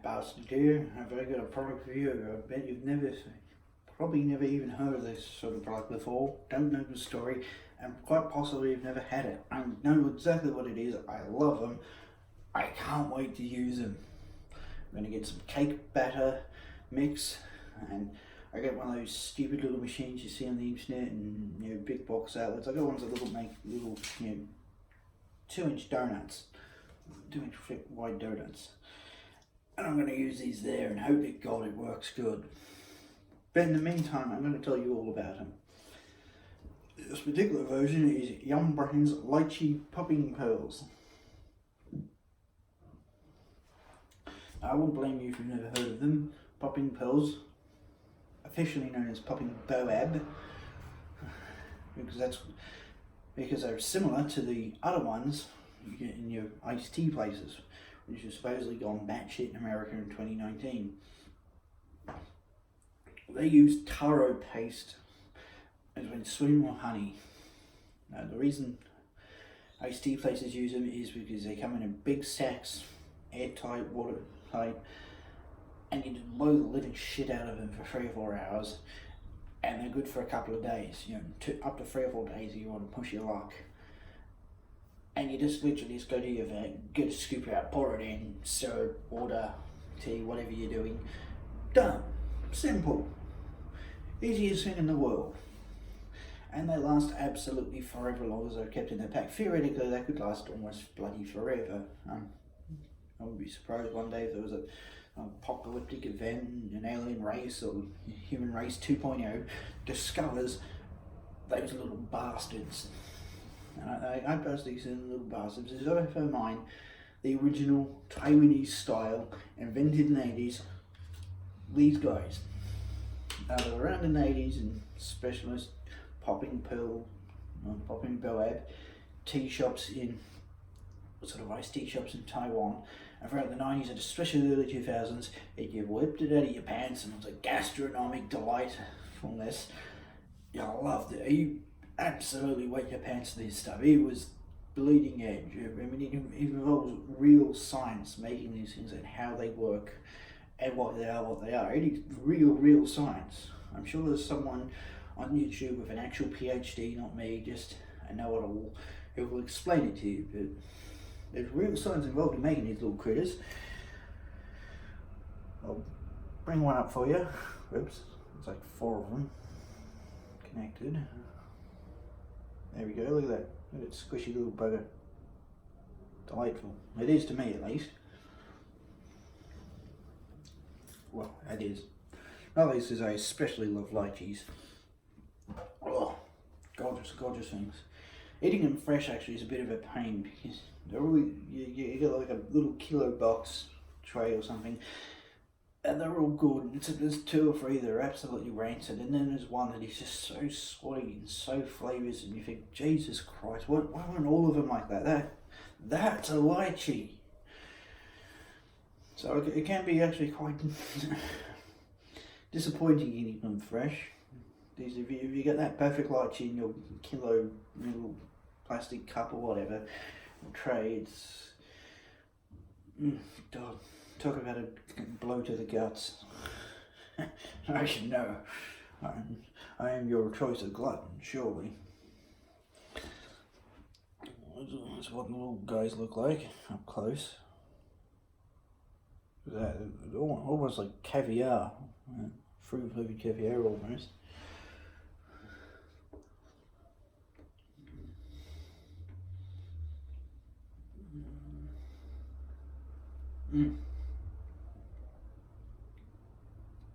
that bastard here. Have I got a product for you? I bet you've probably never even heard of this sort of product before, don't know the story, and quite possibly you've never had it. I know exactly what it is, I love them, I can't wait to use them. I'm going to get some cake batter mix, and I got one of those stupid little machines you see on the internet and big box outlets. I got ones that make little 2-inch donuts, 2-inch wide donuts. And I'm going to use these there and hope to God it works good. But in the meantime, I'm going to tell you all about them. This particular version is Yum Brain's Lychee Popping Pearls. I won't blame you if you've never heard of them. Popping Pearls, officially known as Popping Boab, because they're similar to the other ones you get in your iced tea places, which has supposedly gone batshit in America in 2019. They use taro paste as when sweetened with honey. Now the reason iced tea places use them is because they come in big sacks, airtight, watertight, and you just blow the living shit out of them for 3 or 4 hours, and they're good for a couple of days, up to 3 or 4 days if you want to push your luck. And you just literally go to your vat, get a scoop out, pour it in, syrup, water, tea, whatever you're doing. Done. Simple. Easiest thing in the world. And they last absolutely forever, as long as they're kept in their pack. Theoretically, they could last almost bloody forever. I wouldn't be surprised one day if there was an apocalyptic event, an alien race or human race 2.0 discovers those little bastards. I personally see them little bastards as if I mine the original Taiwanese style invented in the 80s. These guys, they were around in the 80s and specialist popping boab tea shops in sort of iced tea shops in Taiwan. And throughout the 90s and especially the early 2000s, you whipped it out of your pants and it was a gastronomic delight from this. I loved it. You absolutely wet your pants to this stuff. It was bleeding edge. I mean, it involves real science making these things and how they work and what they are. It is real science. I'm sure there's someone on YouTube with an actual PhD, not me, just a know-it-all, who will explain it to you. But there's real science involved in making these little critters. I'll bring one up for you. Oops, it's like 4 of them connected. There we go, look at that. Look at that squishy little bugger. Delightful. It is to me, at least. Well, it is. Not least as I especially love lychees. Oh, gorgeous things. Eating them fresh actually is a bit of a pain because they're really, you get like a little kilo box tray or something, and they're all good. There's 2 or 3 that are absolutely rancid, and then there's one that is just so sweet and so flavours, and you think, Jesus Christ, why aren't all of them like that? That's a lychee. So it can be actually quite disappointing eating them fresh. If you get that perfect lychee in your kilo little plastic cup or whatever, or tray, it's God, talk about a blow to the guts. I should know. I am your choice of glutton, surely. That's what the little guys look like up close. That almost like caviar, fruit-flavored caviar almost.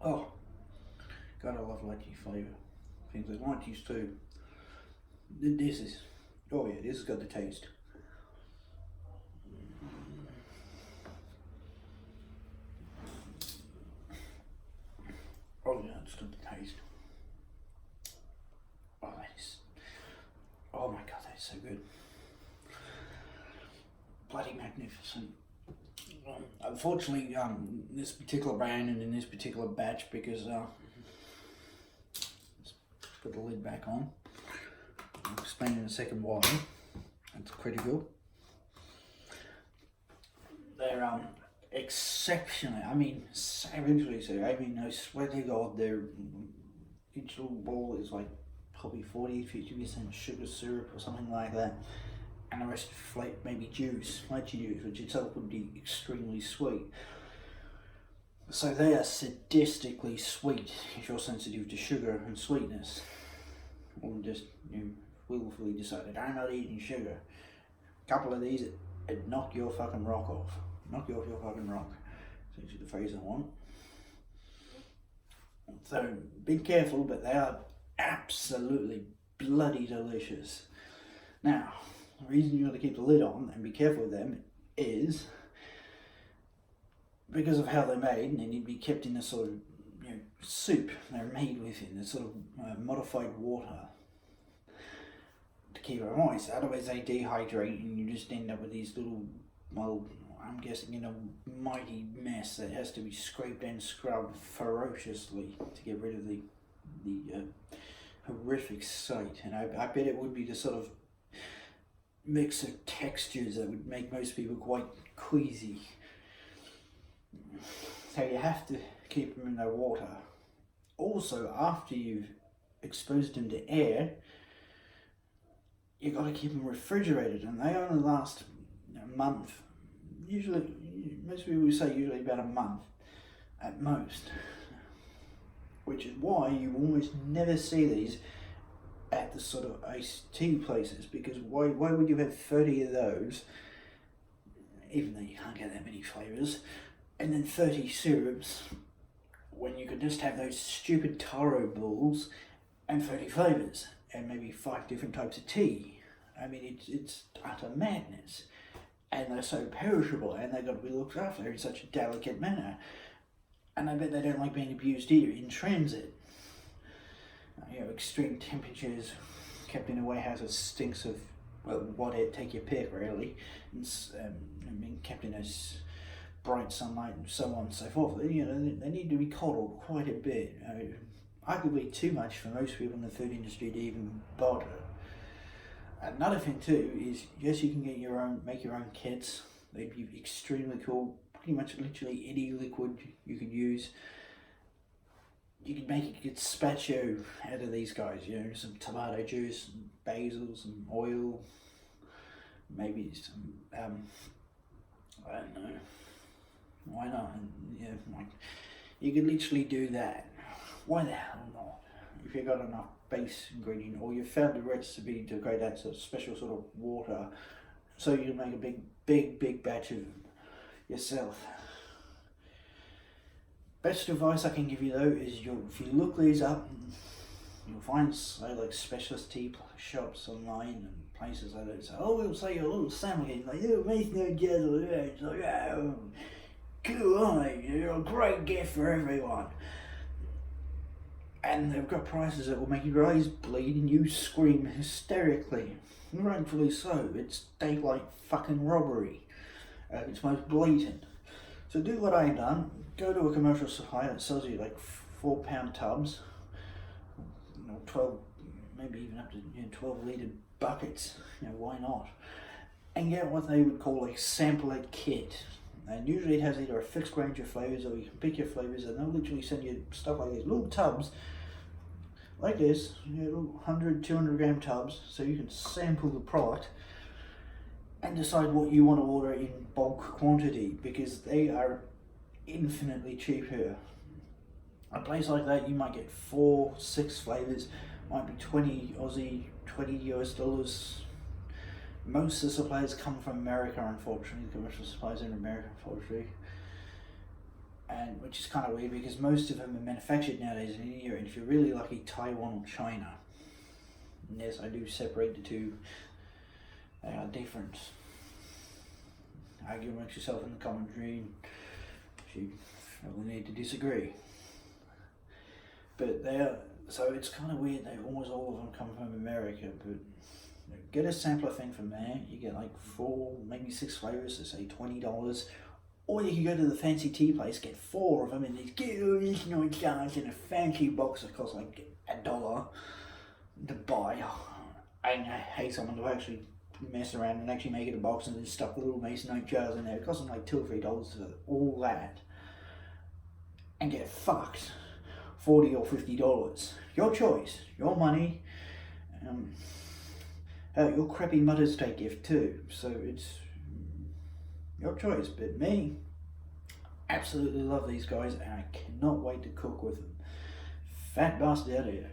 Oh, God, I love lychee flavour. Things like lychees too. This has got the taste. Oh yeah, it's got the taste. Oh my God, that is so good. Bloody magnificent. Unfortunately, this particular brand and in this particular batch, because let's put the lid back on. I'll explain in a second why. That's critical. They're exceptionally, I mean, savagely so. I mean, I swear to God, each little ball is like probably 40-50% sugar syrup or something like that, and the rest maybe lychee juice, which itself would be extremely sweet. So they are sadistically sweet if you're sensitive to sugar and sweetness, or just willfully decided I'm not eating sugar. A couple of these, it'd knock your fucking rock off. Knock you off your fucking rock. That's actually the phrase I want. So be careful, but they are absolutely bloody delicious. Now, the reason you got to keep the lid on and be careful with them is because of how they're made, and they need to be kept in a sort of soup they're made with, in this sort of modified water to keep it moist. Otherwise they dehydrate and you just end up with these little, well, I'm guessing a mighty mess that has to be scraped and scrubbed ferociously to get rid of the horrific sight. And I bet it would be the sort of mix of textures that would make most people quite queasy. So you have to keep them in their water. Also, after you've exposed them to air, you've got to keep them refrigerated, and they only last a month. Usually, most people say usually about a month at most, which is why you almost never see these at the sort of iced tea places, because why would you have 30 of those, even though you can't get that many flavours, and then 30 syrups, when you could just have those stupid taro balls and 30 flavours and maybe 5 different types of tea. I mean, it's utter madness. And they're so perishable, and they've got to be looked after in such a delicate manner. And I bet they don't like being abused either in transit. Extreme temperatures, kept in a warehouse that stinks of, well, whatever, take your pick really. And being kept in as bright sunlight and so on and so forth. They need to be coddled quite a bit. Arguably too much for most people in the food industry to even bother. Another thing too is, yes, you can make your own kits. They'd be extremely cool. Pretty much literally any liquid you could use. You could make a gazpacho out of these guys, some tomato juice, some basil, some oil, maybe some, I don't know, why not? You could literally do that. Why the hell not? If you've got enough base ingredient, or you've found a recipe to create that sort of special sort of water, so you can make a big batch of them yourself. Best advice I can give you though is, if you look these up, you'll find like specialist tea shops online and places like that. So, we'll say a little sample, like, make no jazzle, it's like, cool, aren't they? You're a great gift for everyone. And they've got prices that will make your eyes bleed and you scream hysterically. Rightfully so. It's daylight fucking robbery. It's most blatant. So do what I've done. Go to a commercial supplier that sells you like 4-pound tubs, 12, maybe even up to 12-litre buckets. Why not? And get what they would call a sampler kit. And usually it has either a fixed range of flavours, or you can pick your flavours, and they'll literally send you stuff like these little tubs like this, little 100, 200 gram tubs, so you can sample the product and decide what you want to order in bulk quantity, because they are infinitely cheaper. A place like that, you might get 4-6 flavours, might be 20 Aussie, $20 US. Most of the suppliers come from America, unfortunately. The commercial suppliers in America, unfortunately. And which is kind of weird, because most of them are manufactured nowadays in India, and if you're really lucky, Taiwan or China. And yes, I do separate the two. They are different. Argue amongst yourself in the commentary if you really need to disagree. But so it's kind of weird, almost all of them come from America, but get a sampler thing from there. You get like 4, maybe 6 flavours, so say $20. Or you can go to the fancy tea place, get 4 of them in these original jars in a fancy box that costs like $1 to buy. I hate someone to actually mess around and actually make it a box and then stuff the little masonite jars in there. It costs them like $2 or $3 for all that, and get fucked $40 or $50. Your choice, your money. Your crappy Mother's Day gift too. So it's your choice. But me, absolutely love these guys, and I cannot wait to cook with them. Fat bastard out of here.